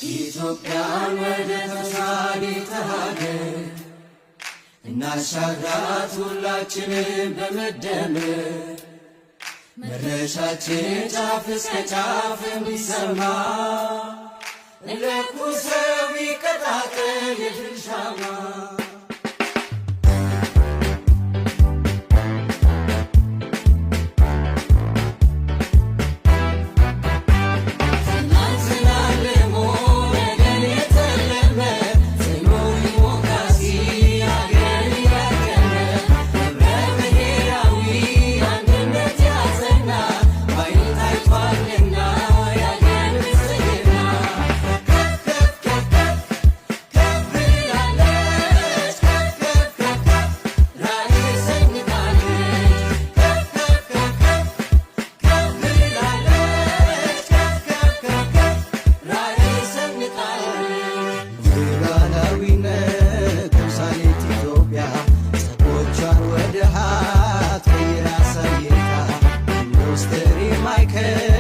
ኢትዮጵያን ወደ ተሳዲተ ሀገር እናሻግራት ሁላችንም በመደመር መድረሻችን ጫፍ እስከ ጫፍ እንዲሰማ ለኩሰው ይቀጣጠል የድል ሻማ I can